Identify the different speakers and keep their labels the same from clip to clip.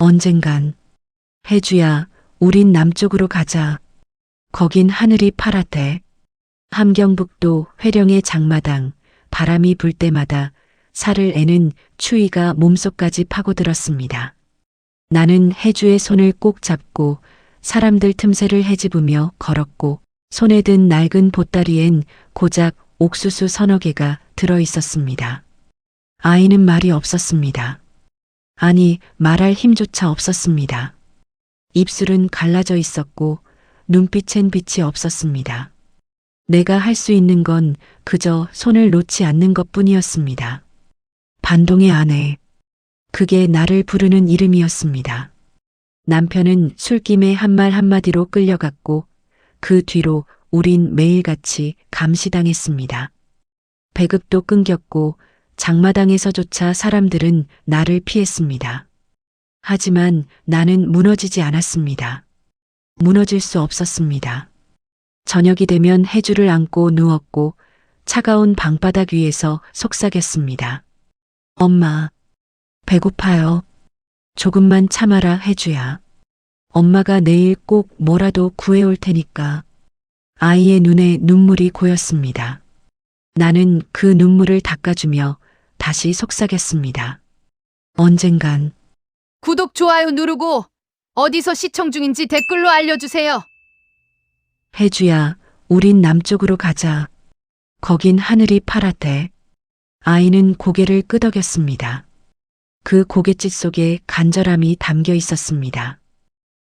Speaker 1: 언젠간. 혜주야, 우린 남쪽으로 가자. 거긴 하늘이 파랗대. 함경북도 회령의 장마당, 바람이 불 때마다 살을 애는 추위가 몸속까지 파고들었습니다. 나는 혜주의 손을 꼭 잡고 사람들 틈새를 헤집으며 걸었고 손에 든 낡은 보따리엔 고작 옥수수 서너 개가 들어 있었습니다. 아이는 말이 없었습니다. 아니, 말할 힘조차 없었습니다. 입술은 갈라져 있었고 눈빛엔 빛이 없었습니다. 내가 할 수 있는 건 그저 손을 놓지 않는 것뿐이었습니다. 반동의 아내. 그게 나를 부르는 이름이었습니다. 남편은 술김에 한 말 한마디로 끌려갔고 그 뒤로 우린 매일같이 감시당했습니다. 배급도 끊겼고 장마당에서조차 사람들은 나를 피했습니다. 하지만 나는 무너지지 않았습니다. 무너질 수 없었습니다. 저녁이 되면 혜주를 안고 누웠고 차가운 방바닥 위에서 속삭였습니다. 엄마, 배고파요. 조금만 참아라, 혜주야. 엄마가 내일 꼭 뭐라도 구해올 테니까. 아이의 눈에 눈물이 고였습니다. 나는 그 눈물을 닦아주며 다시 속삭였습니다. 언젠간.
Speaker 2: 구독, 좋아요 누르고 어디서 시청 중인지 댓글로 알려주세요.
Speaker 1: 혜주야, 우린 남쪽으로 가자. 거긴 하늘이 파랗대. 아이는 고개를 끄덕였습니다. 그 고갯짓 속에 간절함이 담겨 있었습니다.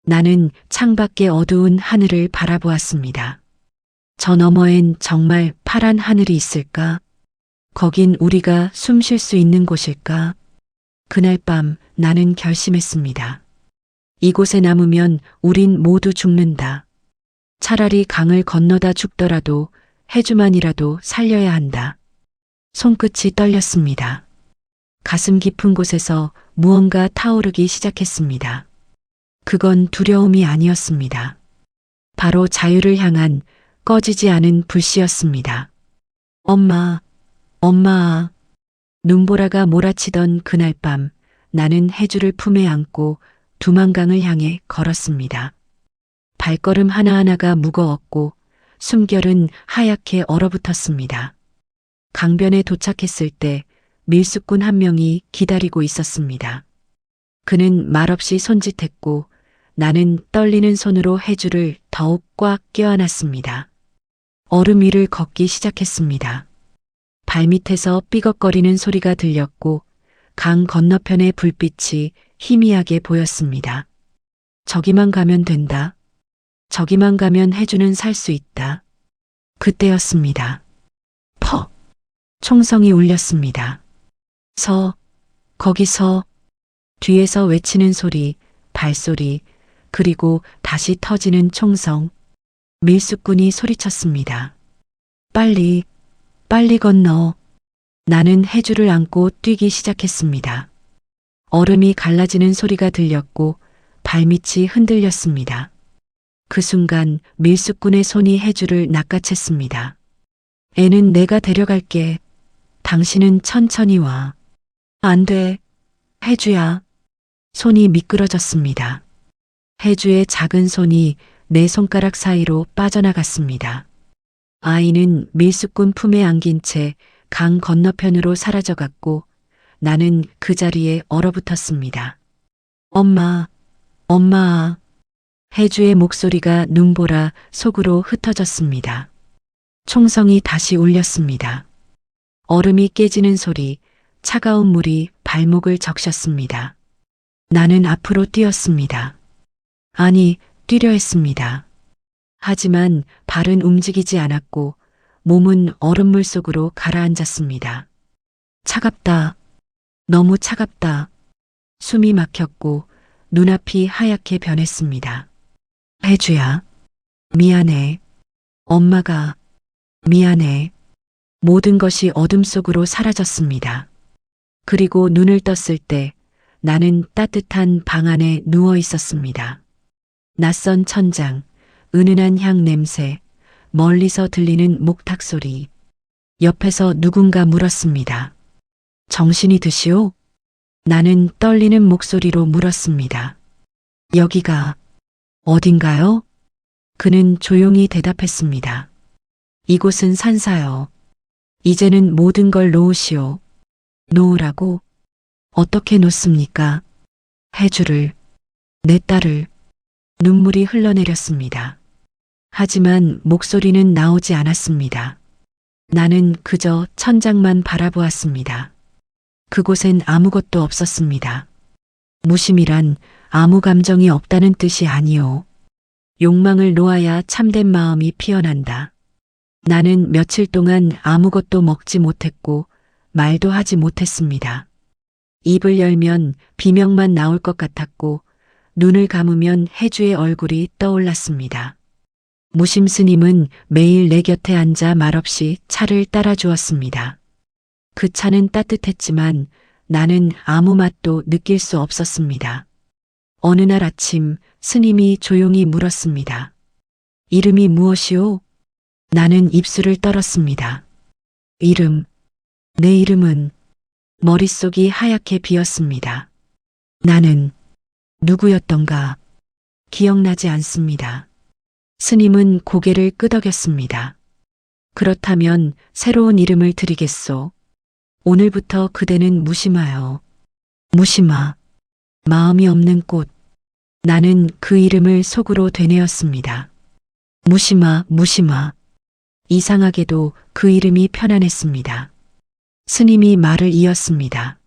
Speaker 1: 나는 창밖의 어두운 하늘을 바라보았습니다. 저 너머엔 정말 파란 하늘이 있을까? 거긴 우리가 숨 쉴 수 있는 곳일까? 그날 밤 나는 결심했습니다. 이곳에 남으면 우린 모두 죽는다. 차라리 강을 건너다 죽더라도 혜주만이라도 살려야 한다. 손끝이 떨렸습니다. 가슴 깊은 곳에서 무언가 타오르기 시작했습니다. 그건 두려움이 아니었습니다. 바로 자유를 향한 꺼지지 않은 불씨였습니다. 엄마, 엄마. 눈보라가 몰아치던 그날 밤 나는 혜주를 품에 안고 두만강을 향해 걸었습니다. 발걸음 하나하나가 무거웠고 숨결은 하얗게 얼어붙었습니다. 강변에 도착했을 때 밀수꾼 한 명이 기다리고 있었습니다. 그는 말없이 손짓했고 나는 떨리는 손으로 혜주를 더욱 꽉 껴안았습니다. 얼음 위를 걷기 시작했습니다. 발밑에서 삐걱거리는 소리가 들렸고 강 건너편의 불빛이 희미하게 보였습니다. 저기만 가면 된다. 저기만 가면 혜주는 살 수 있다. 그때였습니다. 퍽! 총성이 울렸습니다. 거기서. 뒤에서 외치는 소리, 발소리, 그리고 다시 터지는 총성. 밀수꾼이 소리쳤습니다. 빨리 건너. 나는 혜주를 안고 뛰기 시작했습니다. 얼음이 갈라지는 소리가 들렸고 발밑이 흔들렸습니다. 그 순간 밀수꾼의 손이 혜주를 낚아챘습니다. 애는 내가 데려갈게. 당신은 천천히 와. 안 돼. 혜주야. 손이 미끄러졌습니다. 혜주의 작은 손이 내 손가락 사이로 빠져나갔습니다. 아이는 밀수꾼 품에 안긴 채 강 건너편으로 사라져갔고 나는 그 자리에 얼어붙었습니다. 엄마. 혜주의 목소리가 눈보라 속으로 흩어졌습니다. 총성이 다시 울렸습니다. 얼음이 깨지는 소리, 차가운 물이 발목을 적셨습니다. 나는 앞으로 뛰었습니다. 아니, 뛰려 했습니다. 하지만 발은 움직이지 않았고 몸은 얼음물 속으로 가라앉았습니다. 차갑다. 너무 차갑다. 숨이 막혔고 눈앞이 하얗게 변했습니다. 혜주야, 미안해. 엄마가 미안해. 모든 것이 어둠 속으로 사라졌습니다. 그리고 눈을 떴을 때 나는 따뜻한 방 안에 누워 있었습니다. 낯선 천장, 은은한 향 냄새, 멀리서 들리는 목탁 소리. 옆에서 누군가 물었습니다. 정신이 드시오? 나는 떨리는 목소리로 물었습니다. 여기가 어딘가요? 그는 조용히 대답했습니다. 이곳은 산사요. 이제는 모든 걸 놓으시오. 놓으라고? 어떻게 놓습니까? 해주를, 내 딸을. 눈물이 흘러내렸습니다. 하지만 목소리는 나오지 않았습니다. 나는 그저 천장만 바라보았습니다. 그곳엔 아무것도 없었습니다. 무심이란 아무 감정이 없다는 뜻이 아니오. 욕망을 놓아야 참된 마음이 피어난다. 나는 며칠 동안 아무것도 먹지 못했고 말도 하지 못했습니다. 입을 열면 비명만 나올 것 같았고 눈을 감으면 해주의 얼굴이 떠올랐습니다. 무심 스님은 매일 내 곁에 앉아 말없이 차를 따라주었습니다. 그 차는 따뜻했지만 나는 아무 맛도 느낄 수 없었습니다. 어느 날 아침 스님이 조용히 물었습니다. 이름이 무엇이오? 나는 입술을 떨었습니다. 이름, 내 이름은. 머릿속이 하얗게 비었습니다. 나는 누구였던가 기억나지 않습니다. 스님은 고개를 끄덕였습니다. 그렇다면 새로운 이름을 드리겠소. 오늘부터 그대는 무심하여. 무심아, 마음이 없는 꽃. 나는 그 이름을 속으로 되뇌었습니다. 무심아, 무심아. 이상하게도 그 이름이 편안했습니다. 스님이 말을 이었습니다.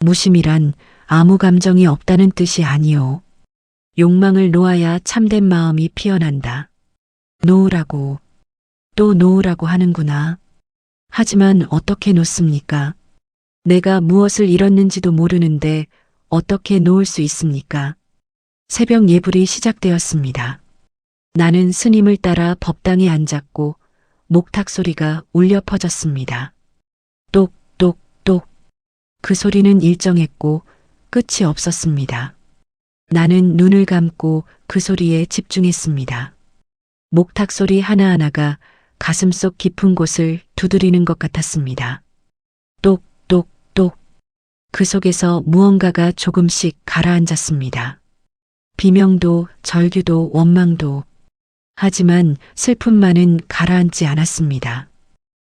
Speaker 1: 무심이란 아무 감정이 없다는 뜻이 아니오. 욕망을 놓아야 참된 마음이 피어난다. 놓으라고, 또 놓으라고 하는구나. 하지만 어떻게 놓습니까? 내가 무엇을 잃었는지도 모르는데 어떻게 놓을 수 있습니까? 새벽 예불이 시작되었습니다. 나는 스님을 따라 법당에 앉았고 목탁 소리가 울려 퍼졌습니다. 똑, 똑, 똑. 그 소리는 일정했고 끝이 없었습니다. 나는 눈을 감고 그 소리에 집중했습니다. 목탁 소리 하나하나가 가슴속 깊은 곳을 두드리는 것 같았습니다. 똑, 똑, 똑. 그 속에서 무언가가 조금씩 가라앉았습니다. 비명도, 절규도, 원망도. 하지만 슬픔만은 가라앉지 않았습니다.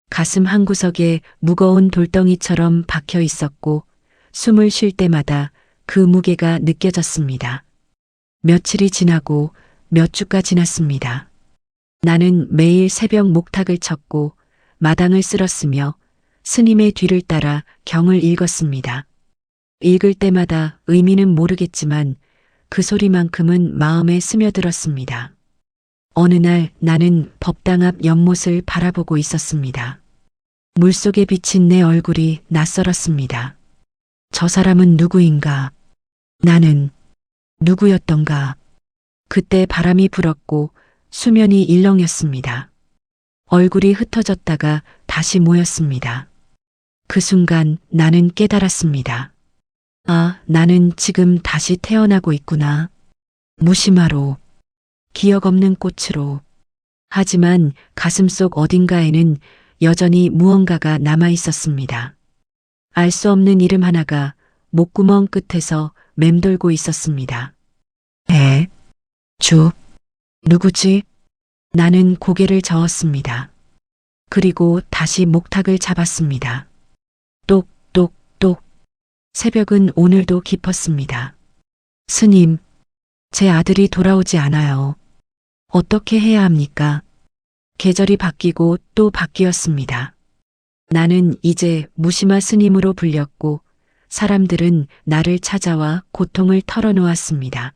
Speaker 1: 가슴 한구석에 무거운 돌덩이처럼 박혀 있었고 숨을 쉴 때마다 그 무게가 느껴졌습니다. 며칠이 지나고 몇 주가 지났습니다. 나는 매일 새벽 목탁을 쳤고 마당을 쓸었으며 스님의 뒤를 따라 경을 읽었습니다. 읽을 때마다 의미는 모르겠지만 그 소리만큼은 마음에 스며들었습니다. 어느 날 나는 법당 앞 연못을 바라보고 있었습니다. 물속에 비친 내 얼굴이 낯설었습니다. 저 사람은 누구인가? 나는 누구였던가? 그때 바람이 불었고 수면이 일렁였습니다. 얼굴이 흩어졌다가 다시 모였습니다. 그 순간 나는 깨달았습니다. 아, 나는 지금 다시 태어나고 있구나. 무심화로, 기억 없는 꽃으로. 하지만 가슴속 어딘가에는 여전히 무언가가 남아 있었습니다. 알 수 없는 이름 하나가 목구멍 끝에서 맴돌고 있었습니다. 주, 누구지? 나는 고개를 저었습니다. 그리고 다시 목탁을 잡았습니다. 똑, 똑, 똑. 새벽은 오늘도 깊었습니다. 스님, 제 아들이 돌아오지 않아요. 어떻게 해야 합니까? 계절이 바뀌고 또 바뀌었습니다. 나는 이제 무심화 스님으로 불렸고 사람들은 나를 찾아와 고통을 털어놓았습니다.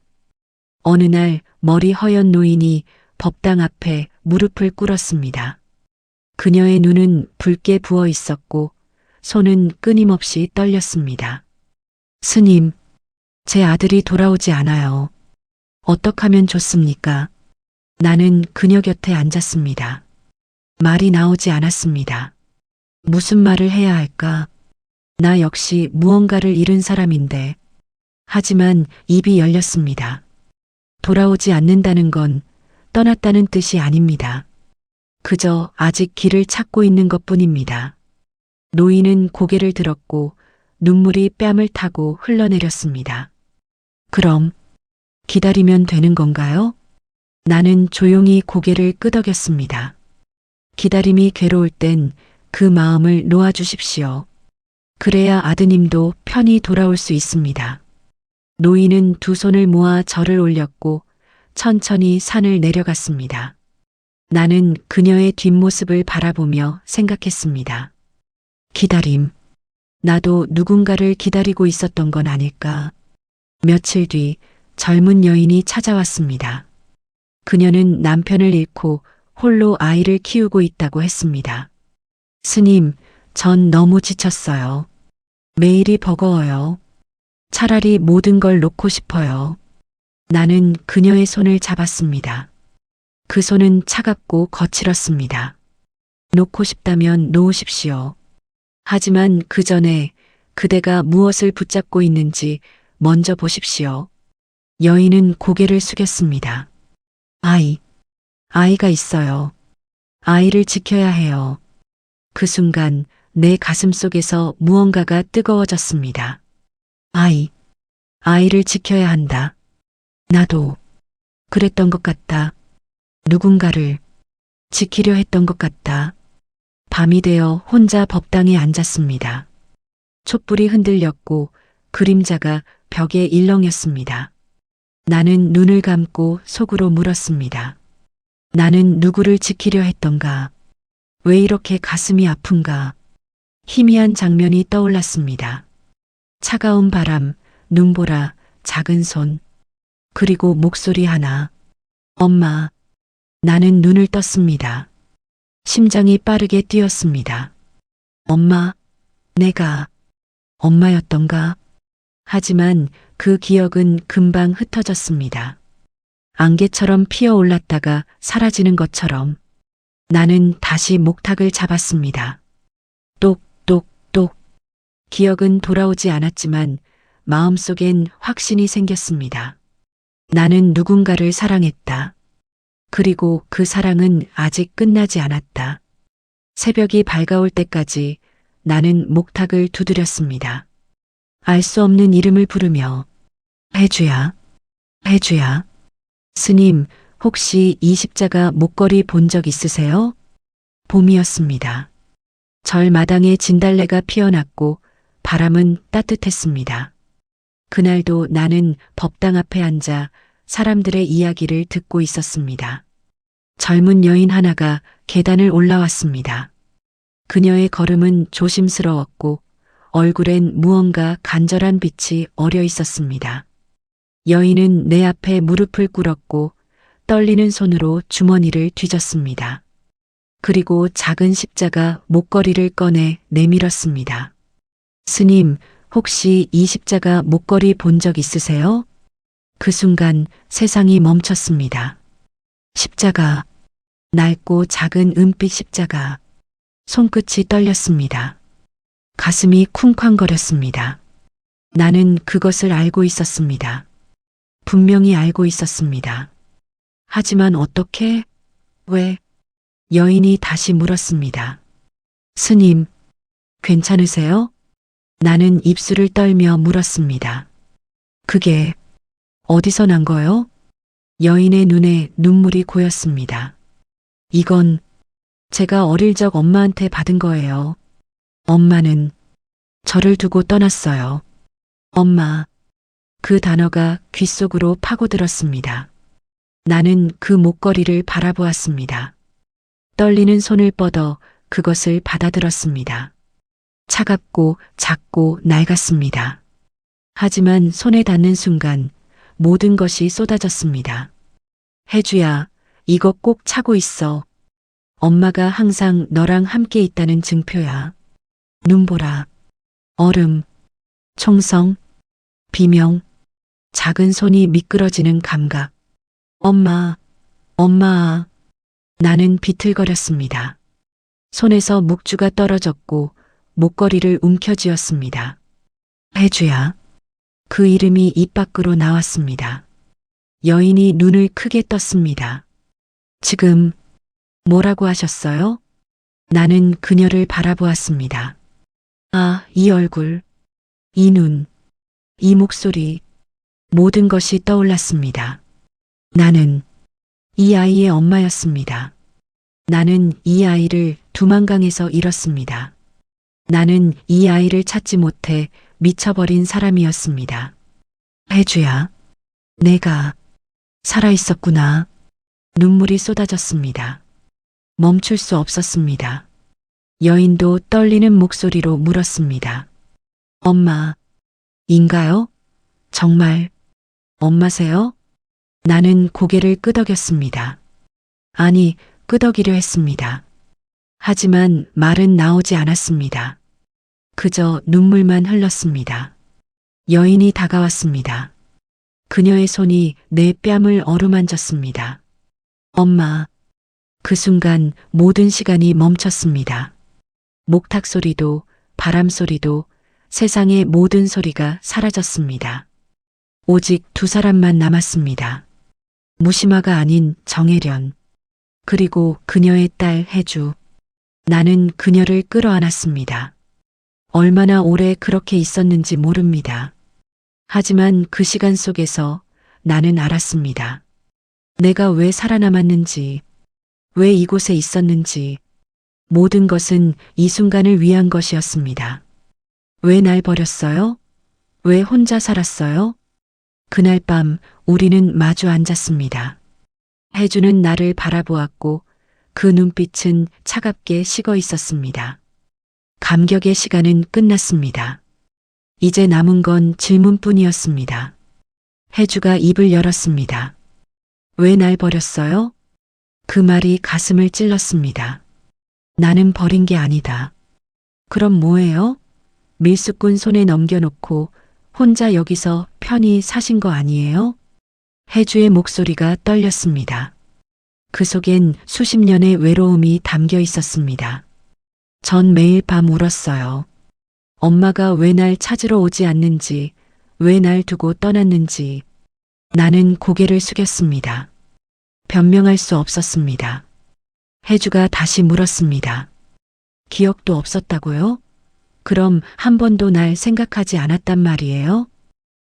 Speaker 1: 어느 날 머리 허연 노인이 법당 앞에 무릎을 꿇었습니다. 그녀의 눈은 붉게 부어 있었고 손은 끊임없이 떨렸습니다. 스님, 제 아들이 돌아오지 않아요. 어떻게 하면 좋습니까? 나는 그녀 곁에 앉았습니다. 말이 나오지 않았습니다. 무슨 말을 해야 할까? 나 역시 무언가를 잃은 사람인데. 하지만 입이 열렸습니다. 돌아오지 않는다는 건 떠났다는 뜻이 아닙니다. 그저 아직 길을 찾고 있는 것뿐입니다. 노인은 고개를 들었고 눈물이 뺨을 타고 흘러내렸습니다. 그럼 기다리면 되는 건가요? 나는 조용히 고개를 끄덕였습니다. 기다림이 괴로울 땐 그 마음을 놓아주십시오. 그래야 아드님도 편히 돌아올 수 있습니다. 노인은 두 손을 모아 절을 올렸고 천천히 산을 내려갔습니다. 나는 그녀의 뒷모습을 바라보며 생각했습니다. 기다림. 나도 누군가를 기다리고 있었던 건 아닐까. 며칠 뒤 젊은 여인이 찾아왔습니다. 그녀는 남편을 잃고 홀로 아이를 키우고 있다고 했습니다. 스님, 전 너무 지쳤어요. 매일이 버거워요. 차라리 모든 걸 놓고 싶어요. 나는 그녀의 손을 잡았습니다. 그 손은 차갑고 거칠었습니다. 놓고 싶다면 놓으십시오. 하지만 그 전에 그대가 무엇을 붙잡고 있는지 먼저 보십시오. 여인은 고개를 숙였습니다. 아이가 있어요. 아이를 지켜야 해요. 그 순간 내 가슴 속에서 무언가가 뜨거워졌습니다. 아이를 지켜야 한다. 나도 그랬던 것 같다. 누군가를 지키려 했던 것 같다. 밤이 되어 혼자 법당에 앉았습니다. 촛불이 흔들렸고 그림자가 벽에 일렁였습니다. 나는 눈을 감고 속으로 물었습니다. 나는 누구를 지키려 했던가? 왜 이렇게 가슴이 아픈가? 희미한 장면이 떠올랐습니다. 차가운 바람, 눈보라, 작은 손, 그리고 목소리 하나. 엄마. 나는 눈을 떴습니다. 심장이 빠르게 뛰었습니다. 엄마, 내가 엄마였던가? 하지만 그 기억은 금방 흩어졌습니다. 안개처럼 피어올랐다가 사라지는 것처럼 나는 다시 목탁을 잡았습니다. 똑똑똑. 기억은 돌아오지 않았지만 마음속엔 확신이 생겼습니다. 나는 누군가를 사랑했다. 그리고 그 사랑은 아직 끝나지 않았다. 새벽이 밝아올 때까지 나는 목탁을 두드렸습니다. 알 수 없는 이름을 부르며 해주야, 해주야. 스님, 혹시 이 십자가 목걸이 본 적 있으세요? 봄이었습니다. 절 마당에 진달래가 피어났고 바람은 따뜻했습니다. 그날도 나는 법당 앞에 앉아 사람들의 이야기를 듣고 있었습니다. 젊은 여인 하나가 계단을 올라왔습니다. 그녀의 걸음은 조심스러웠고 얼굴엔 무언가 간절한 빛이 어려 있었습니다. 여인은 내 앞에 무릎을 꿇었고 떨리는 손으로 주머니를 뒤졌습니다. 그리고 작은 십자가 목걸이를 꺼내 내밀었습니다. 스님, 혹시 이 십자가 목걸이 본 적 있으세요? 그 순간 세상이 멈췄습니다. 십자가, 낡고 작은 은빛 십자가. 손끝이 떨렸습니다. 가슴이 쿵쾅거렸습니다. 나는 그것을 알고 있었습니다. 분명히 알고 있었습니다. 하지만 어떻게? 왜? 여인이 다시 물었습니다. 스님, 괜찮으세요? 나는 입술을 떨며 물었습니다. 그게 어디서 난 거요? 여인의 눈에 눈물이 고였습니다. 이건 제가 어릴 적 엄마한테 받은 거예요. 엄마는 저를 두고 떠났어요. 엄마. 그 단어가 귓속으로 파고들었습니다. 나는 그 목걸이를 바라보았습니다. 떨리는 손을 뻗어 그것을 받아들었습니다. 차갑고 작고 낡았습니다. 하지만 손에 닿는 순간 모든 것이 쏟아졌습니다. 혜주야, 이거 꼭 차고 있어. 엄마가 항상 너랑 함께 있다는 증표야. 눈보라, 얼음, 총성, 비명, 작은 손이 미끄러지는 감각. 엄마, 엄마. 나는 비틀거렸습니다. 손에서 묵주가 떨어졌고 목걸이를 움켜쥐었습니다. 혜주야. 그 이름이 입 밖으로 나왔습니다. 여인이 눈을 크게 떴습니다. 지금 뭐라고 하셨어요? 나는 그녀를 바라보았습니다. 아, 이 얼굴. 이 눈, 이 목소리, 모든 것이 떠올랐습니다. 나는 이 아이의 엄마였습니다. 나는 이 아이를 두만강에서 잃었습니다. 나는 이 아이를 찾지 못해 미쳐버린 사람이었습니다. 혜주야, 내가 살아있었구나. 눈물이 쏟아졌습니다. 멈출 수 없었습니다. 여인도 떨리는 목소리로 물었습니다. 엄마인가요? 정말 엄마세요? 나는 고개를 끄덕였습니다. 아니, 끄덕이려 했습니다. 하지만 말은 나오지 않았습니다. 그저 눈물만 흘렀습니다. 여인이 다가왔습니다. 그녀의 손이 내 뺨을 어루만졌습니다. 엄마. 그 순간 모든 시간이 멈췄습니다. 목탁 소리도, 바람 소리도, 세상의 모든 소리가 사라졌습니다. 오직 두 사람만 남았습니다. 무심화가 아닌 정혜련, 그리고 그녀의 딸 혜주. 나는 그녀를 끌어안았습니다. 얼마나 오래 그렇게 있었는지 모릅니다. 하지만 그 시간 속에서 나는 알았습니다. 내가 왜 살아남았는지, 왜 이곳에 있었는지, 모든 것은 이 순간을 위한 것이었습니다. 왜 날 버렸어요? 왜 혼자 살았어요? 그날 밤 우리는 마주 앉았습니다. 혜주는 나를 바라보았고 그 눈빛은 차갑게 식어 있었습니다. 감격의 시간은 끝났습니다. 이제 남은 건 질문뿐이었습니다. 혜주가 입을 열었습니다. 왜 날 버렸어요? 그 말이 가슴을 찔렀습니다. 나는 버린 게 아니다. 그럼 뭐예요? 밀수꾼 손에 넘겨놓고 혼자 여기서 편히 사신 거 아니에요? 혜주의 목소리가 떨렸습니다. 그 속엔 수십 년의 외로움이 담겨 있었습니다. 전 매일 밤 울었어요. 엄마가 왜 날 찾으러 오지 않는지, 왜 날 두고 떠났는지. 나는 고개를 숙였습니다. 변명할 수 없었습니다. 혜주가 다시 물었습니다. 기억도 없었다고요? 그럼 한 번도 날 생각하지 않았단 말이에요?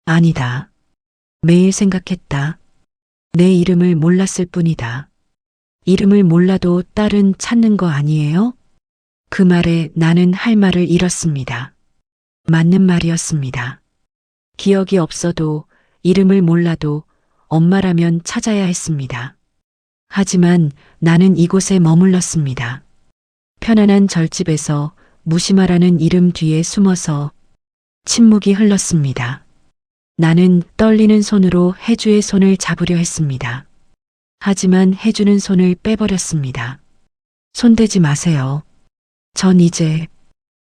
Speaker 1: 아니다. 매일 생각했다. 내 이름을 몰랐을 뿐이다. 이름을 몰라도 딸은 찾는 거 아니에요? 그 말에 나는 할 말을 잃었습니다. 맞는 말이었습니다. 기억이 없어도 이름을 몰라도 엄마라면 찾아야 했습니다. 하지만 나는 이곳에 머물렀습니다. 편안한 절집에서 무심하라는 이름 뒤에 숨어서 침묵이 흘렀습니다. 나는 떨리는 손으로 혜주의 손을 잡으려 했습니다. 하지만 혜주는 손을 빼버렸습니다. 손대지 마세요. 전 이제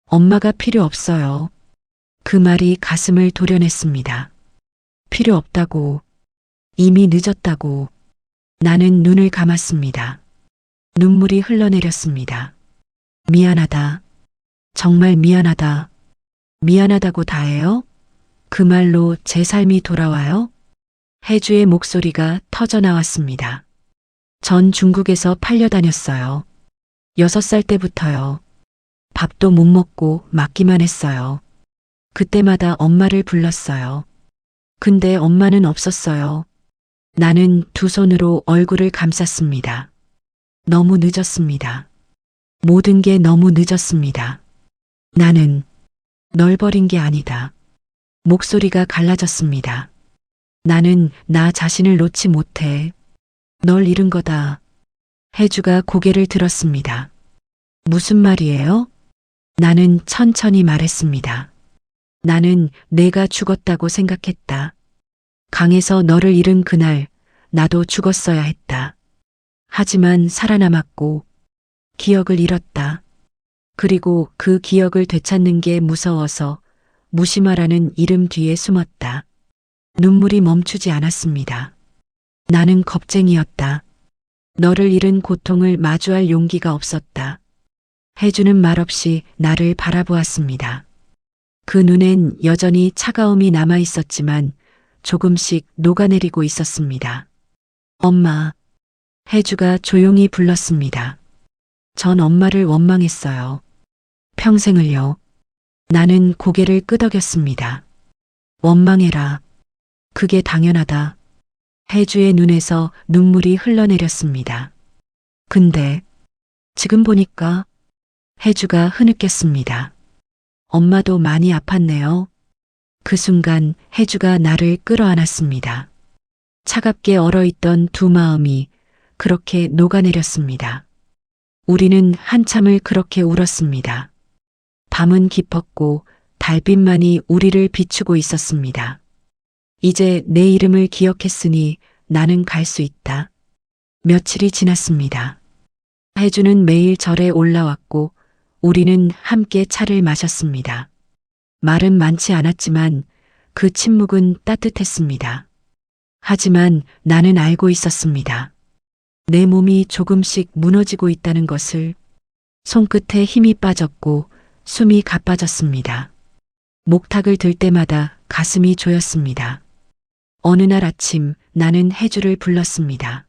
Speaker 1: 엄마가 필요 없어요. 그 말이 가슴을 도려냈습니다. 필요 없다고, 이미 늦었다고. 나는 눈을 감았습니다. 눈물이 흘러내렸습니다. 미안하다. 정말 미안하다. 미안하다고 다 해요? 그 말로 제 삶이 돌아와요? 혜주의 목소리가 터져 나왔습니다. 전 중국에서 팔려다녔어요. 6살 때부터요. 밥도 못 먹고 맞기만 했어요. 그때마다 엄마를 불렀어요. 근데 엄마는 없었어요. 나는 두 손으로 얼굴을 감쌌습니다. 너무 늦었습니다. 모든 게 너무 늦었습니다. 나는 널 버린 게 아니다. 목소리가 갈라졌습니다. 나는 나 자신을 놓지 못해. 널 잃은 거다. 혜주가 고개를 들었습니다. 무슨 말이에요? 나는 천천히 말했습니다. 나는 내가 죽었다고 생각했다. 강에서 너를 잃은 그날 나도 죽었어야 했다. 하지만 살아남았고 기억을 잃었다. 그리고 그 기억을 되찾는 게 무서워서 무심하라는 이름 뒤에 숨었다. 눈물이 멈추지 않았습니다. 나는 겁쟁이였다. 너를 잃은 고통을 마주할 용기가 없었다. 혜주는 말없이 나를 바라보았습니다. 그 눈엔 여전히 차가움이 남아 있었지만 조금씩 녹아내리고 있었습니다. 엄마. 혜주가 조용히 불렀습니다. 전 엄마를 원망했어요. 평생을요. 나는 고개를 끄덕였습니다. 원망해라. 그게 당연하다. 혜주의 눈에서 눈물이 흘러내렸습니다. 근데 지금 보니까 혜주가 흐느꼈습니다. 엄마도 많이 아팠네요. 그 순간 혜주가 나를 끌어안았습니다. 차갑게 얼어있던 두 마음이 그렇게 녹아내렸습니다. 우리는 한참을 그렇게 울었습니다. 밤은 깊었고 달빛만이 우리를 비추고 있었습니다. 이제 내 이름을 기억했으니 나는 갈 수 있다. 며칠이 지났습니다. 혜주는 매일 절에 올라왔고 우리는 함께 차를 마셨습니다. 말은 많지 않았지만 그 침묵은 따뜻했습니다. 하지만 나는 알고 있었습니다. 내 몸이 조금씩 무너지고 있다는 것을. 손끝에 힘이 빠졌고 숨이 가빠졌습니다. 목탁을 들 때마다 가슴이 조였습니다. 어느 날 아침 나는 혜주를 불렀습니다.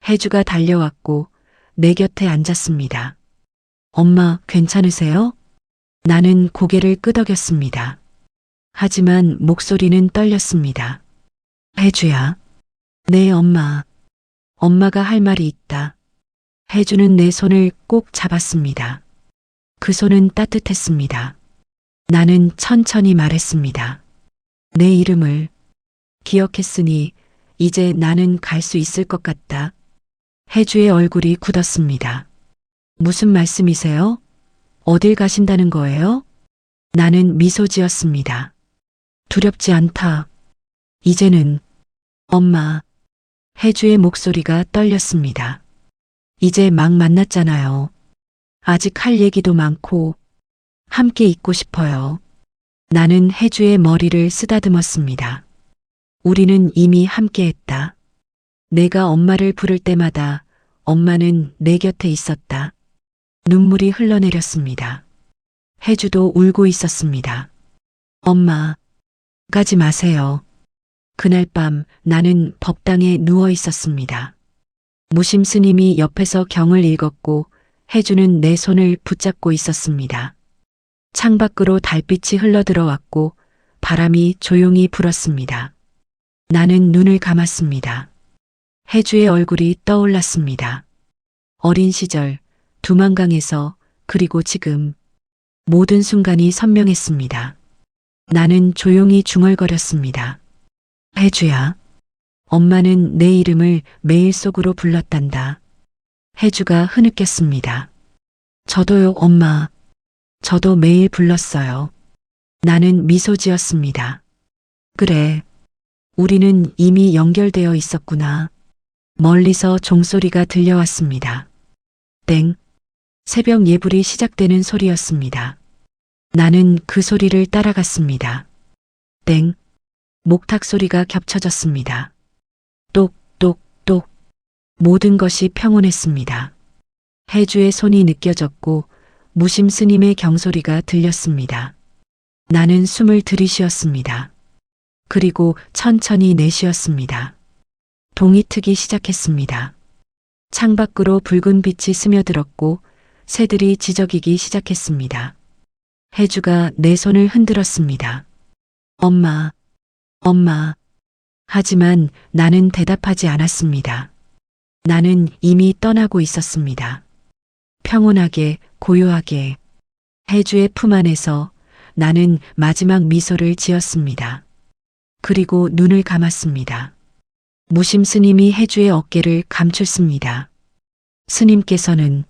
Speaker 1: 혜주가 달려왔고 내 곁에 앉았습니다. 엄마, 괜찮으세요? 나는 고개를 끄덕였습니다. 하지만 목소리는 떨렸습니다. 혜주야. 네, 엄마. 엄마가 할 말이 있다. 혜주는 내 손을 꼭 잡았습니다. 그 손은 따뜻했습니다. 나는 천천히 말했습니다. 내 이름을 기억했으니 이제 나는 갈 수 있을 것 같다. 혜주의 얼굴이 굳었습니다. 무슨 말씀이세요? 어딜 가신다는 거예요? 나는 미소 지었습니다. 두렵지 않다. 이제는 엄마. 혜주의 목소리가 떨렸습니다. 이제 막 만났잖아요. 아직 할 얘기도 많고 함께 있고 싶어요. 나는 혜주의 머리를 쓰다듬었습니다. 우리는 이미 함께했다. 내가 엄마를 부를 때마다 엄마는 내 곁에 있었다. 눈물이 흘러내렸습니다. 혜주도 울고 있었습니다. 엄마, 가지 마세요. 그날 밤 나는 법당에 누워 있었습니다. 무심 스님이 옆에서 경을 읽었고 혜주는 내 손을 붙잡고 있었습니다. 창밖으로 달빛이 흘러들어왔고 바람이 조용히 불었습니다. 나는 눈을 감았습니다. 혜주의 얼굴이 떠올랐습니다. 어린 시절, 두만강에서, 그리고 지금 모든 순간이 선명했습니다. 나는 조용히 중얼거렸습니다. 혜주야. 엄마는 내 이름을 매일 속으로 불렀단다. 혜주가 흐느꼈습니다. 저도요, 엄마. 저도 매일 불렀어요. 나는 미소 지었습니다. 그래. 우리는 이미 연결되어 있었구나. 멀리서 종소리가 들려왔습니다. 땡. 새벽 예불이 시작되는 소리였습니다. 나는 그 소리를 따라갔습니다. 땡. 목탁 소리가 겹쳐졌습니다. 똑, 똑, 똑. 모든 것이 평온했습니다. 혜주의 손이 느껴졌고 무심 스님의 경소리가 들렸습니다. 나는 숨을 들이쉬었습니다. 그리고 천천히 내쉬었습니다. 동이 트기 시작했습니다. 창밖으로 붉은 빛이 스며들었고 새들이 지저귀기 시작했습니다. 혜주가 내 손을 흔들었습니다. 엄마, 엄마. 하지만 나는 대답하지 않았습니다. 나는 이미 떠나고 있었습니다. 평온하게, 고요하게. 혜주의 품 안에서 나는 마지막 미소를 지었습니다. 그리고 눈을 감았습니다. 무심 스님이 혜주의 어깨를 감췄습니다. 스님께서는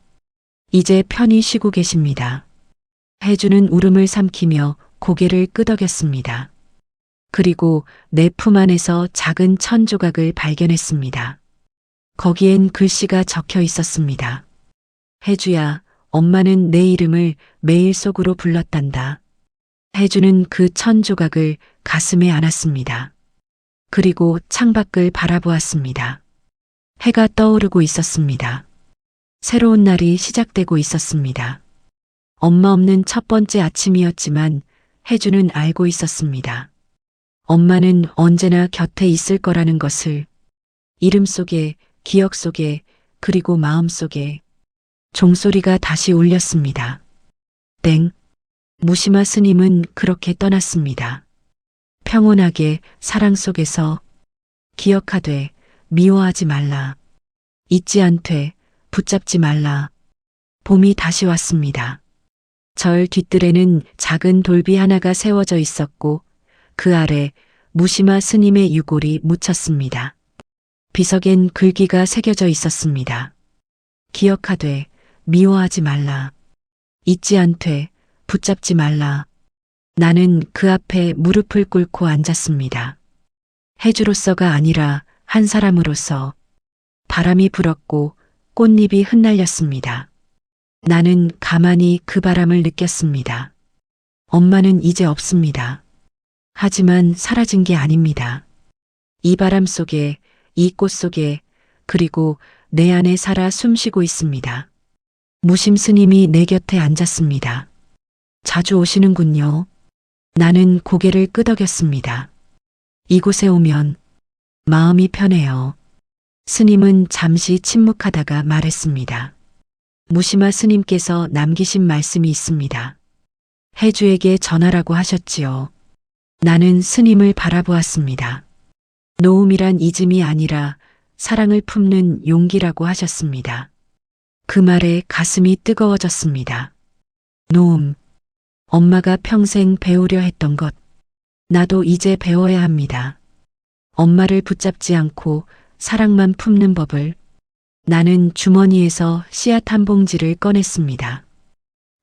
Speaker 1: 이제 편히 쉬고 계십니다. 혜주는 울음을 삼키며 고개를 끄덕였습니다. 그리고 내 품 안에서 작은 천 조각을 발견했습니다. 거기엔 글씨가 적혀 있었습니다. 혜주야, 엄마는 내 이름을 매일 속으로 불렀단다. 혜주는 그 천 조각을 가슴에 안았습니다. 그리고 창밖을 바라보았습니다. 해가 떠오르고 있었습니다. 새로운 날이 시작되고 있었습니다. 엄마 없는 첫 번째 아침이었지만 혜주는 알고 있었습니다. 엄마는 언제나 곁에 있을 거라는 것을. 이름 속에, 기억 속에, 그리고 마음 속에. 종소리가 다시 울렸습니다. 땡. 무시마 스님은 그렇게 떠났습니다. 평온하게 사랑 속에서 기억하되 미워하지 말라. 잊지 않되 붙잡지 말라. 봄이 다시 왔습니다. 절 뒷뜰에는 작은 돌비 하나가 세워져 있었고 그 아래 무시마 스님의 유골이 묻혔습니다. 비석엔 글귀가 새겨져 있었습니다. 기억하되 미워하지 말라. 잊지 않되 붙잡지 말라. 나는 그 앞에 무릎을 꿇고 앉았습니다. 해주로서가 아니라 한 사람으로서. 바람이 불었고 꽃잎이 흩날렸습니다. 나는 가만히 그 바람을 느꼈습니다. 엄마는 이제 없습니다. 하지만 사라진 게 아닙니다. 이 바람 속에, 이 꽃 속에, 그리고 내 안에 살아 숨쉬고 있습니다. 무심 스님이 내 곁에 앉았습니다. 자주 오시는군요. 나는 고개를 끄덕였습니다. 이곳에 오면 마음이 편해요. 스님은 잠시 침묵하다가 말했습니다. 무시마 스님께서 남기신 말씀이 있습니다. 해주에게 전하라고 하셨지요. 나는 스님을 바라보았습니다. 노움이란 잊음이 아니라 사랑을 품는 용기라고 하셨습니다. 그 말에 가슴이 뜨거워졌습니다. 노움. 엄마가 평생 배우려 했던 것. 나도 이제 배워야 합니다. 엄마를 붙잡지 않고 사랑만 품는 법을. 나는 주머니에서 씨앗 한 봉지를 꺼냈습니다.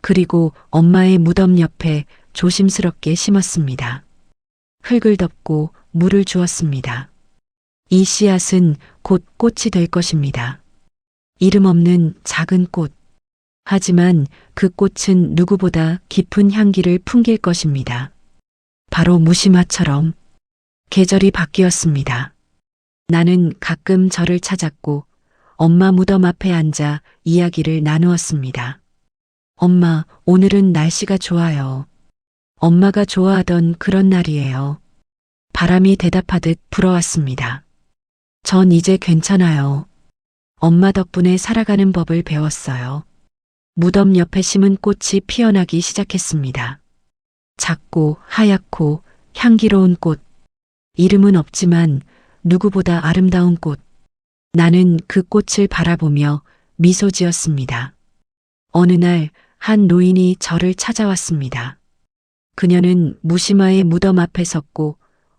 Speaker 1: 그리고 엄마의 무덤 옆에 조심스럽게 심었습니다. 흙을 덮고 물을 주었습니다. 이 씨앗은 곧 꽃이 될 것입니다. 이름 없는 작은 꽃. 하지만 그 꽃은 누구보다 깊은 향기를 풍길 것입니다. 바로 무시마처럼. 계절이 바뀌었습니다. 나는 가끔 절을 찾았고 엄마 무덤 앞에 앉아 이야기를 나누었습니다. 엄마, 오늘은 날씨가 좋아요. 엄마가 좋아하던 그런 날이에요. 바람이 대답하듯 불어왔습니다. 전 이제 괜찮아요. 엄마 덕분에 살아가는 법을 배웠어요. 무덤 옆에 심은 꽃이 피어나기 시작했습니다. 작고 하얗고 향기로운 꽃. 이름은 없지만 누구보다 아름다운 꽃. 나는 그 꽃을 바라보며 미소 지었습니다. 어느 날 한 노인이 저를 찾아왔습니다. 그녀는 무시마의 무덤 앞에 섰고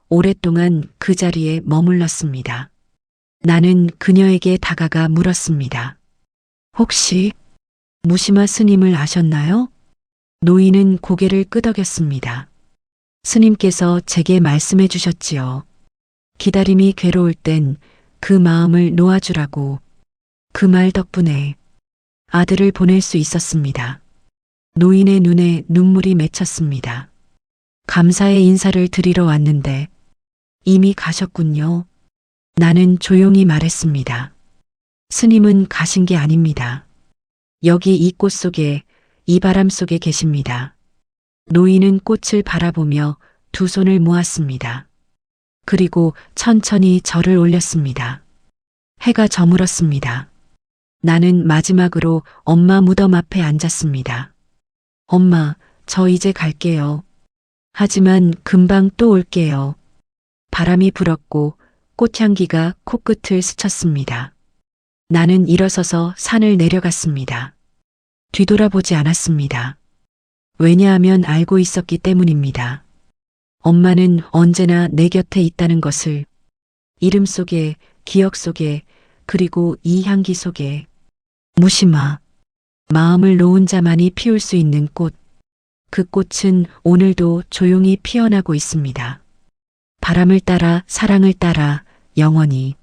Speaker 1: 오랫동안 그 자리에 머물렀습니다. 나는 그녀에게 다가가 물었습니다. 혹시 무시마 스님을 아셨나요? 노인은 고개를 끄덕였습니다. 스님께서 제게 말씀해 주셨지요. 기다림이 괴로울 땐 그 마음을 놓아주라고. 그 말 덕분에 아들을 보낼 수 있었습니다. 노인의 눈에 눈물이 맺혔습니다. 감사의 인사를 드리러 왔는데 이미 가셨군요. 나는 조용히 말했습니다. 스님은 가신 게 아닙니다. 여기 이 꽃 속에, 이 바람 속에 계십니다. 노인은 꽃을 바라보며 두 손을 모았습니다. 그리고 천천히 절을 올렸습니다. 해가 저물었습니다. 나는 마지막으로 엄마 무덤 앞에 앉았습니다. 엄마, 저 이제 갈게요. 하지만 금방 또 올게요. 바람이 불었고 꽃향기가 코끝을 스쳤습니다. 나는 일어서서 산을 내려갔습니다. 뒤돌아보지 않았습니다. 왜냐하면 알고 있었기 때문입니다. 엄마는 언제나 내 곁에 있다는 것을. 이름 속에, 기억 속에, 그리고 이 향기 속에. 무시마. 마음을 놓은 자만이 피울 수 있는 꽃. 그 꽃은 오늘도 조용히 피어나고 있습니다. 바람을 따라, 사랑을 따라, 영원히.